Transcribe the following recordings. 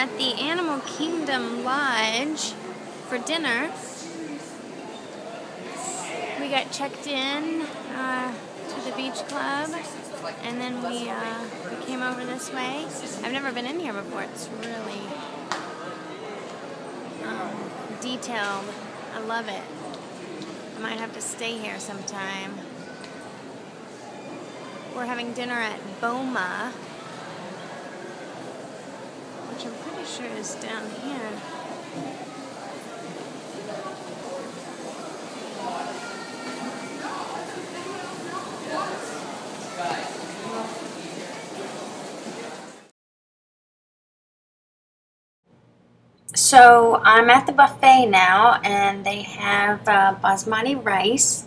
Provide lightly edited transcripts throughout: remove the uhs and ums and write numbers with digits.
at the Animal Kingdom Lodge for dinner. We got checked in to the beach club, and then we came over this way. I've never been in here before. It's really detailed. I love it. I might have to stay here sometime. We're having dinner at Boma, which I'm pretty sure is down here. So I'm at the buffet now, and they have basmati rice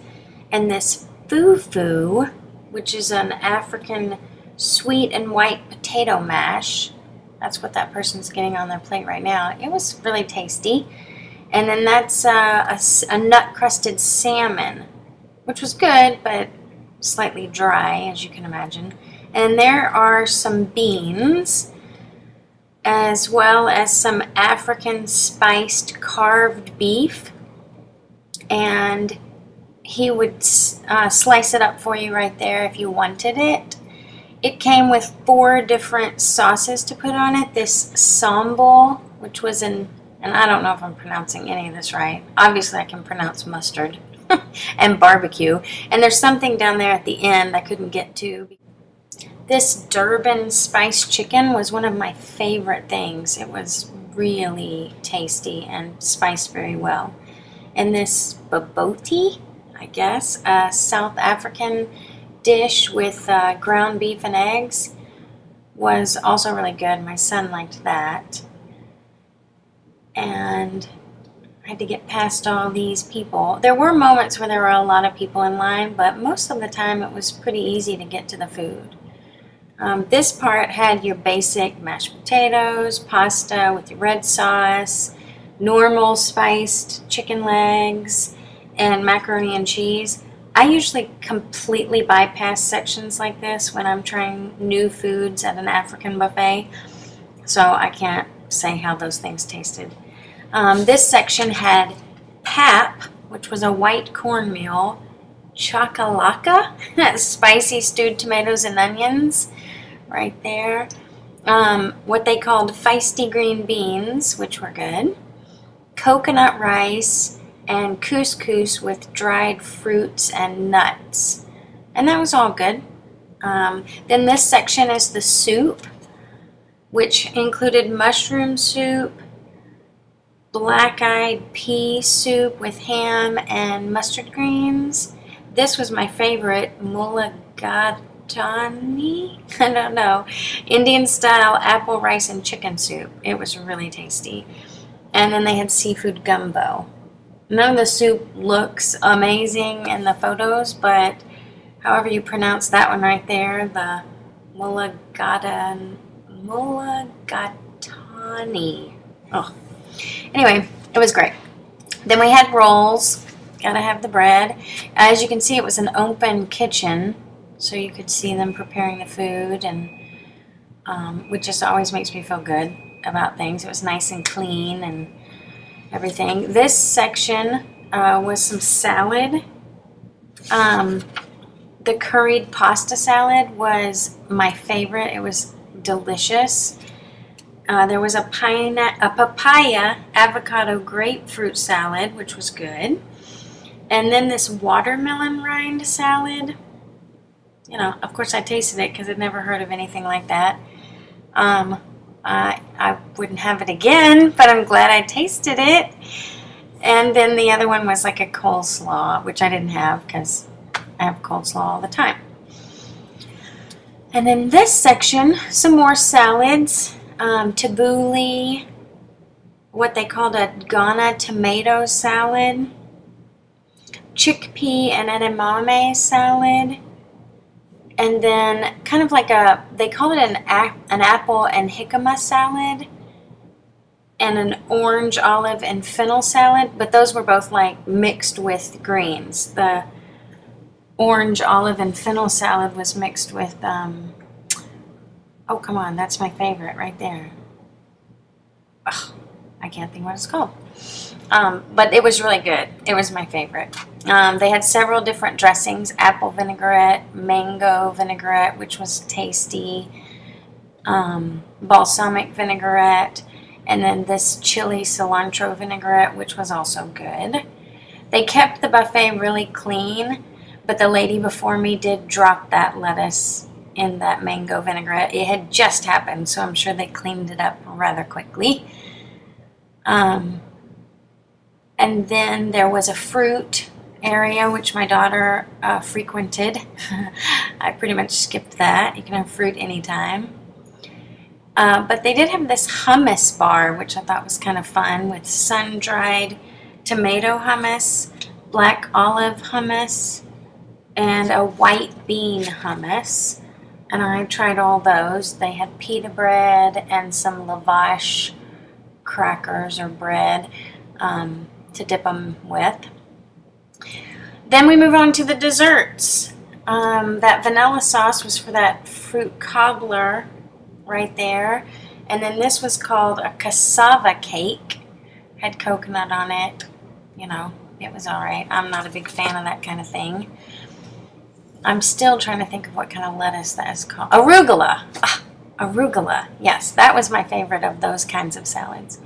and this fufu, which is an African sweet and white potato mash. That's what that person's getting on their plate right now. It was really tasty. And then that's a nut-crusted salmon, which was good, but slightly dry, as you can imagine. And there are some beans, as well as some African spiced carved beef. And he would slice it up for you right there if you wanted it. It came with 4 different sauces to put on it. This sambal, which was in, and I don't know if I'm pronouncing any of this right. Obviously I can pronounce mustard, and barbecue. And there's something down there at the end I couldn't get to. This Durban-spiced chicken was one of my favorite things. It was really tasty and spiced very well. And this baboti, I guess, a South African dish with ground beef and eggs, was also really good. My son liked that. And I had to get past all these people. There were moments where there were a lot of people in line, but most of the time it was pretty easy to get to the food. This part had your basic mashed potatoes, pasta with your red sauce, normal spiced chicken legs, and macaroni and cheese. I usually completely bypass sections like this when I'm trying new foods at an African buffet, so I can't say how those things tasted. This section had pap, which was a white cornmeal, chakalaka, spicy stewed tomatoes and onions, right there. What they called feisty green beans, which were good. Coconut rice and couscous with dried fruits and nuts. And that was all good. Then this section is the soup, which included mushroom soup, black-eyed pea soup with ham and mustard greens. This was my favorite, mulligatawny, I don't know, Indian-style apple rice and chicken soup. It was really tasty. And then they had seafood gumbo. None of the soup looks amazing in the photos, but however you pronounce that one right there, the mulligatawny. Oh. Anyway, it was great. Then we had rolls. Gotta have the bread. As you can see, it was an open kitchen, so you could see them preparing the food, and which just always makes me feel good about things. It was nice and clean and everything. This section was some salad. The curried pasta salad was my favorite. It was delicious. There was a papaya, avocado, grapefruit salad, which was good. And then this watermelon rind salad. You know, of course I tasted it because I'd never heard of anything like that. I wouldn't have it again, but I'm glad I tasted it. And then the other one was like a coleslaw, which I didn't have because I have coleslaw all the time. And then this section, some more salads. Tabbouleh, what they called a Ghana tomato salad, chickpea and edamame salad, and then kind of like a, they call it an apple and jicama salad, and an orange, olive, and fennel salad, but those were both like mixed with greens. The orange, olive, and fennel salad was mixed with, oh come on, that's my favorite right there. ugh, I can't think what it's called. But it was really good. It was my favorite. They had several different dressings: apple vinaigrette, mango vinaigrette, which was tasty, balsamic vinaigrette, and then this chili cilantro vinaigrette, which was also good. They kept the buffet really clean, but the lady before me did drop that lettuce in that mango vinaigrette. It had just happened, so I'm sure they cleaned it up rather quickly. And then there was a fruit area, which my daughter frequented. I pretty much skipped that. You can have fruit anytime. But they did have this hummus bar, which I thought was kind of fun, with sun-dried tomato hummus, black olive hummus, and a white bean hummus. And I tried all those. They had pita bread and some lavash crackers or bread to dip them with. Then we move on to the desserts. That vanilla sauce was for that fruit cobbler right there. And then this was called a Cassava Cake. Had coconut on it. You know, it was alright. I'm not a big fan of that kind of thing. I'm still trying to think of what kind of lettuce that is called. Arugula. Arugula. Yes, that was my favorite of those kinds of salads.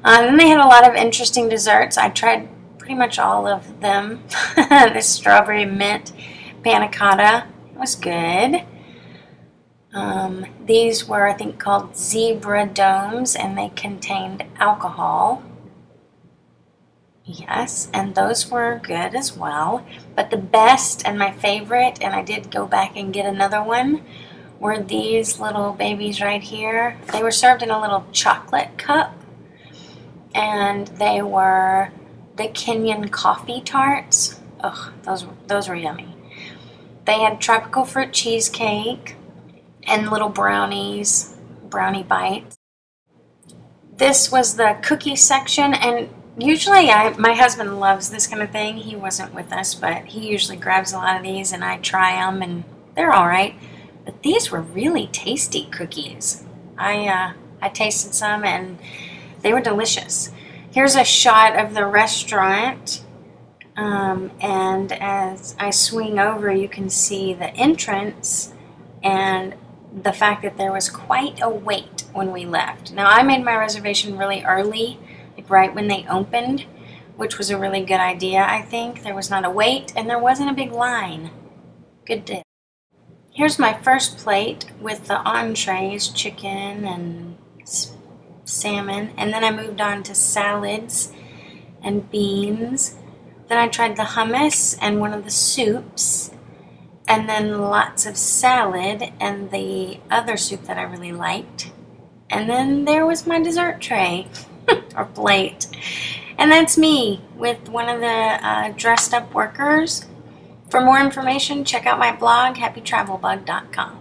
Then they had a lot of interesting desserts. I tried pretty much all of them. The strawberry mint Panna Cotta was good. These were, I think, called zebra domes, and they contained alcohol. Yes, and those were good as well. But the best and my favorite, and I did go back and get another one, were these little babies right here. They were served in a little chocolate cup, and they were the Kenyan coffee tarts. Ugh, those were yummy. They had tropical fruit cheesecake and little brownies, brownie bites. This was the cookie section, and usually my husband loves this kind of thing. He wasn't with us, but he usually grabs a lot of these, and I try them, and they're all right. But these were really tasty cookies. I tasted some, and they were delicious. Here's a shot of the restaurant, and as I swing over, you can see the entrance and the fact that there was quite a wait when we left. Now, I made my reservation really early, like right when they opened, which was a really good idea, I think. There was not a wait, and there wasn't a big line. Good deal. Here's my first plate with the entrees, chicken and salmon, and then I moved on to salads and beans. Then I tried the hummus and one of the soups, and then lots of salad and the other soup that I really liked. And then there was my dessert tray, or plate. And that's me with one of the dressed up workers. For more information, check out my blog, happytravelbug.com.